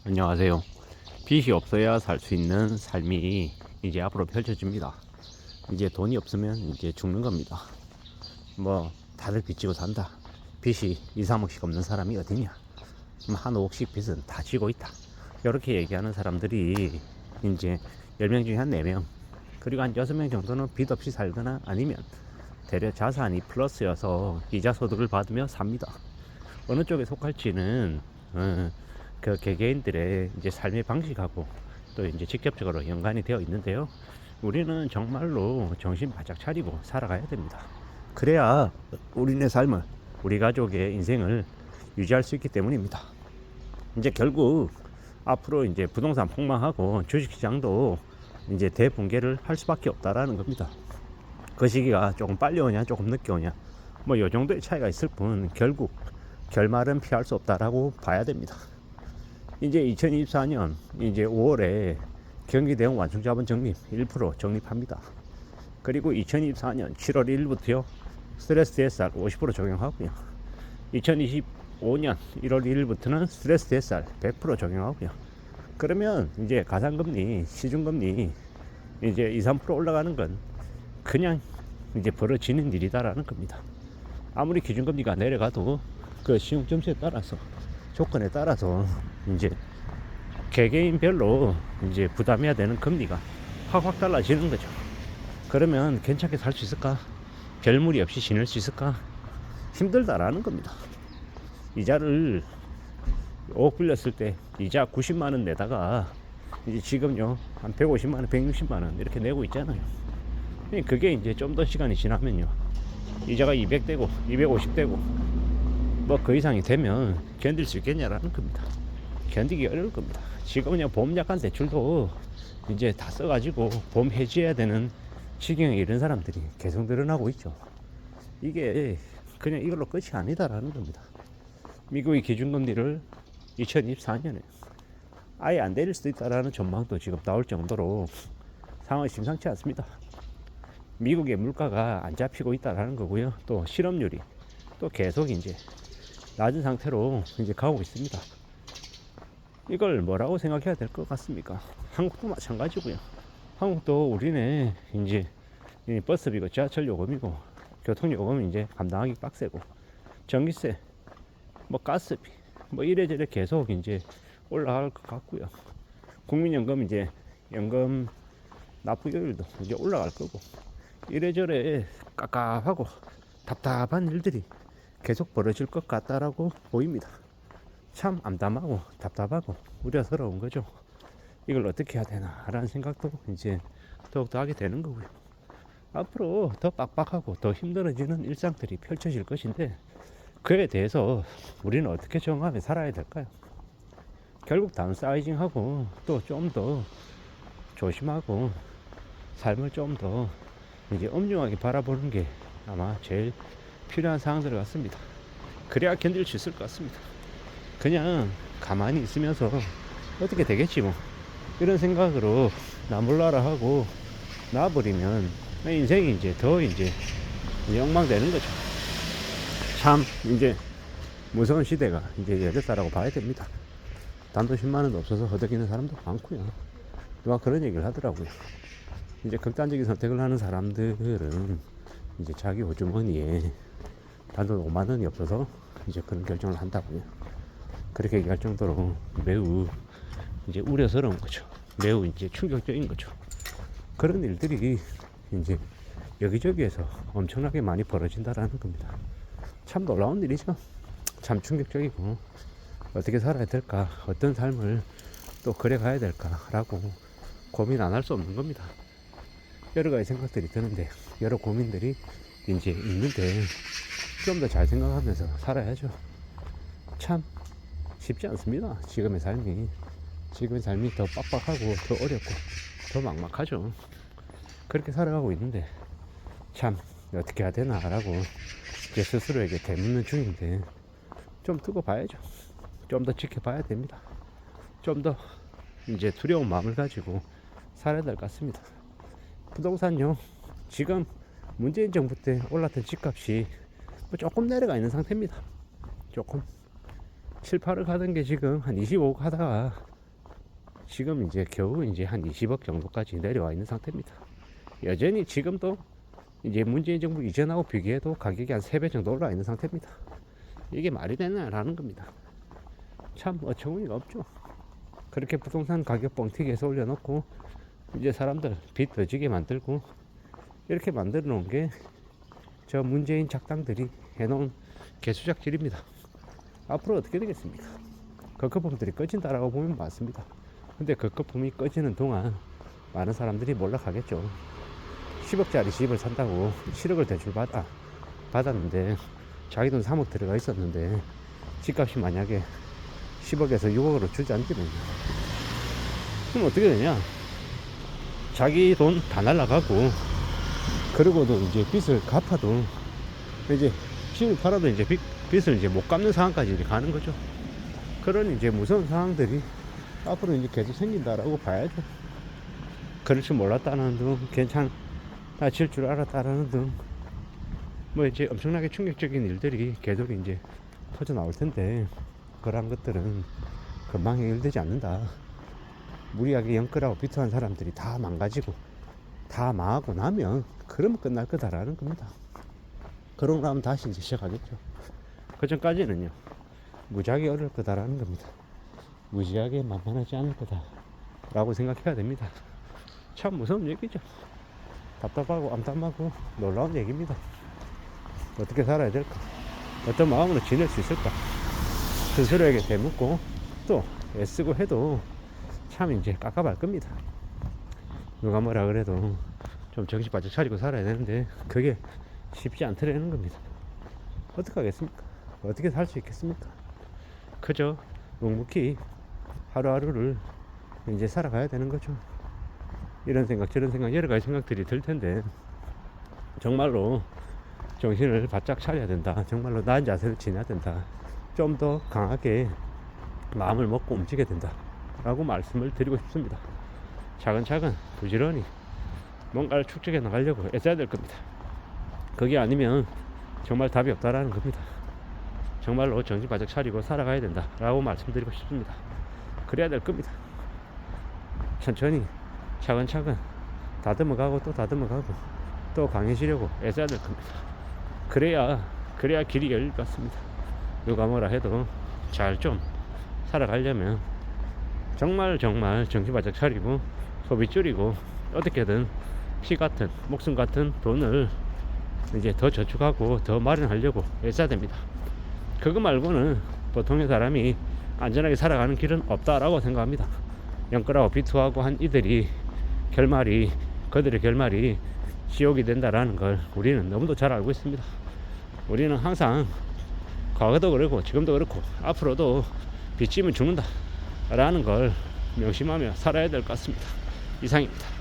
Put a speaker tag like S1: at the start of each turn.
S1: 안녕하세요. 빚이 없어야 살 수 있는 삶이 이제 앞으로 펼쳐집니다. 이제 돈이 없으면 이제 죽는 겁니다. 뭐 다들 빚지고 산다. 빚이 2, 3억씩 없는 사람이 어디냐? 한 5억씩 빚은 다 지고 있다. 이렇게 얘기하는 사람들이 이제 10명 중에 한 4명, 그리고 한 6명 정도는 빚 없이 살거나 아니면 대려 자산이 플러스여서 이자 소득을 받으며 삽니다. 어느 쪽에 속할지는 그 개개인들의 이제 삶의 방식하고 또 이제 직접적으로 연관이 되어 있는데요. 우리는 정말로 정신 바짝 차리고 살아가야 됩니다. 그래야 우리네 삶을, 우리 가족의 인생을 유지할 수 있기 때문입니다. 이제 결국 앞으로 이제 부동산 폭망하고 주식시장도 이제 대붕괴를 할 수밖에 없다라는 겁니다. 그 시기가 조금 빨리 오냐 조금 늦게 오냐 뭐 요 정도의 차이가 있을 뿐 결국 결말은 피할 수 없다라고 봐야 됩니다. 이제 2024년 이제 5월에 경기대응 완충자본 적립 1% 적립합니다. 그리고 2024년 7월 1일부터요 스트레스 DSR 50% 적용하고요. 2025년 1월 1일부터는 스트레스 DSR 100% 적용하고요. 그러면 이제 가상금리, 시중금리 이제 2, 3% 올라가는 건 그냥 이제 벌어지는 일이다라는 겁니다. 아무리 기준금리가 내려가도 그 시용점수에 따라서, 조건에 따라서 이제 개개인별로 이제 부담해야 되는 금리가 확 달라지는 거죠. 그러면 괜찮게 살 수 있을까? 별무리 없이 지낼 수 있을까? 힘들다라는 겁니다. 이자를 5억 빌렸을 때 이자 90만 원 내다가 이제 지금요 한 150만 원, 160만 원 이렇게 내고 있잖아요. 그게 이제 좀 더 시간이 지나면요 이자가 200되고 250되고 뭐 그 이상이 되면 견딜 수 있겠냐라는 겁니다. 견디기 어려울 겁니다. 지금 그냥 보험 약관 대출도 이제 다 써가지고 보험 해지해야 되는 지경에 이런 사람들이 계속 늘어나고 있죠. 이게 그냥 이걸로 끝이 아니다라는 겁니다. 미국의 기준금리를 2024년에 아예 안 내릴 수도 있다라는 전망도 지금 나올 정도로 상황이 심상치 않습니다. 미국의 물가가 안 잡히고 있다라는 거고요. 또 실업률이 또 계속 이제 낮은 상태로 이제 가고 있습니다. 이걸 뭐라고 생각해야 될 것 같습니까? 한국도 마찬가지고요. 한국도 우리네 이제 버스비고 지하철 요금이고 교통 요금은 이제 감당하기 빡세고 전기세, 뭐 가스비, 뭐 이래저래 계속 이제 올라갈 것 같고요. 국민연금 이제 연금 납부율도 이제 올라갈 거고 이래저래 깝깝하고 답답한 일들이 계속 벌어질 것 같다라고 보입니다. 참 암담하고 답답하고 우려스러운 거죠. 이걸 어떻게 해야 되나 라는 생각도 이제 더욱더 하게 되는 거고요. 앞으로 더 빡빡하고 더 힘들어지는 일상들이 펼쳐질 것인데 그에 대해서 우리는 어떻게 정하며 살아야 될까요? 결국 다운사이징하고 또 좀 더 조심하고 삶을 좀 더 이제 엄중하게 바라보는 게 아마 제일 필요한 상황들 같습니다. 그래야 견딜 수 있을 것 같습니다. 그냥 가만히 있으면서 어떻게 되겠지 뭐 이런 생각으로 나 몰라라 하고 놔버리면 인생이 이제 더 이제 엉망되는 거죠. 참 이제 무서운 시대가 이제 열렸다라고 봐야 됩니다. 단돈 10만 원도 없어서 허덕이는 사람도 많고요. 누가 그런 얘기를 하더라고요. 이제 극단적인 선택을 하는 사람들은 이제 자기 호주머니에 단돈 5만 원이 없어서 이제 그런 결정을 한다고요. 그렇게 얘기할 정도로 매우 이제 우려스러운 거죠. 매우 이제 충격적인 거죠. 그런 일들이 이제 여기저기에서 엄청나게 많이 벌어진다라는 겁니다. 참 놀라운 일이죠. 참 충격적이고 어떻게 살아야 될까, 어떤 삶을 또 그래 가야 될까라고 고민 안 할 수 없는 겁니다. 여러 가지 생각들이 드는데 여러 고민들이 이제 있는데 좀 더 잘 생각하면서 살아야죠. 참 쉽지 않습니다. 지금의 삶이 더 빡빡하고 더 어렵고 더 막막하죠. 그렇게 살아가고 있는데 참 어떻게 해야 되나라고 제 스스로에게 되묻는 중인데 좀 두고 봐야죠. 좀 더 지켜봐야 됩니다. 좀 더 이제 두려운 마음을 가지고 살아야 될 것 같습니다. 부동산요 지금 문재인 정부 때 올랐던 집값이 조금 내려가 있는 상태입니다. 조금 7, 8억 하던 게 지금 한 25억 하다가 지금 이제 겨우 이제 한 20억 정도까지 내려와 있는 상태입니다. 여전히 지금도 이제 문재인 정부 이전하고 비교해도 가격이 한 3배 정도 올라 있는 상태입니다. 이게 말이 되나라는 겁니다. 참 어처구니가 없죠. 그렇게 부동산 가격 뻥튀기 해서 올려놓고 이제 사람들 빚 더 지게 만들고 이렇게 만들어 놓은 게 저 문재인 작당들이 해놓은 개수작질입니다. 앞으로 어떻게 되겠습니까? 그 거품들이 꺼진다라고 보면 맞습니다. 근데 그 거품이 꺼지는 동안 많은 사람들이 몰락하겠죠. 10억짜리 집을 산다고 7억을 대출 받았는데 자기 돈 3억 들어가 있었는데 집값이 만약에 10억에서 6억으로 주저앉으면 그럼 어떻게 되냐? 자기 돈 다 날라가고 그러고도 이제 빚을 갚아도 이제 집을 팔아도 이제 빚을 이제 못 갚는 상황까지 가는 거죠. 그런 이제 무서운 상황들이 앞으로 이제 계속 생긴다라고 봐야죠. 그럴 줄 몰랐다는 등, 다 질 줄 알았다라는 등, 뭐 이제 엄청나게 충격적인 일들이 계속 이제 터져 나올 텐데, 그러한 것들은 금방 해결되지 않는다. 무리하게 연끌하고 비투한 사람들이 다 망가지고 다 망하고 나면 그러면 끝날 거다라는 겁니다. 그러고 나면 다시 이제 시작하겠죠. 그 전까지는요 무지하게 어려울 거다라는 겁니다. 무지하게 만만하지 않을 거다라고 생각해야 됩니다. 참 무서운 얘기죠. 답답하고 암담하고 놀라운 얘기입니다. 어떻게 살아야 될까? 어떤 마음으로 지낼 수 있을까? 스스로에게 되묻고 또 애쓰고 해도 참 이제 깝깝할 겁니다. 누가 뭐라 그래도 좀 정신 바짝 차리고 살아야 되는데 그게 쉽지 않더라는 겁니다. 어떻게 하겠습니까? 어떻게 살 수 있겠습니까? 그저 묵묵히 하루하루를 이제 살아가야 되는 거죠. 이런 생각 저런 생각 여러 가지 생각들이 들 텐데 정말로 정신을 바짝 차려야 된다. 정말로 나은 자세를 지내야 된다. 좀 더 강하게 마음을 먹고 움직여야 된다 라고 말씀을 드리고 싶습니다. 차근차근 부지런히 뭔가를 축적해 나가려고 애써야 될 겁니다. 그게 아니면 정말 답이 없다라는 겁니다. 정말로 정신 바짝 차리고 살아가야 된다 라고 말씀드리고 싶습니다. 그래야 될 겁니다. 천천히 차근차근 다듬어가고 또 다듬어가고 또 강해지려고 애써야 될 겁니다. 그래야 길이 열릴 것 같습니다. 누가 뭐라 해도 잘 좀 살아가려면 정말 정신 바짝 차리고 소비 줄이고 어떻게든 피 같은 목숨 같은 돈을 이제 더 저축하고 더 마련하려고 애써야 됩니다. 그거 말고는 보통의 사람이 안전하게 살아가는 길은 없다라고 생각합니다. 연끌하고 비투하고 한 이들이 그들의 결말이 지옥이 된다라는 걸 우리는 너무도 잘 알고 있습니다. 우리는 항상 과거도 그렇고 지금도 그렇고 앞으로도 빚지면 죽는다 라는 걸 명심하며 살아야 될 것 같습니다. 이상입니다.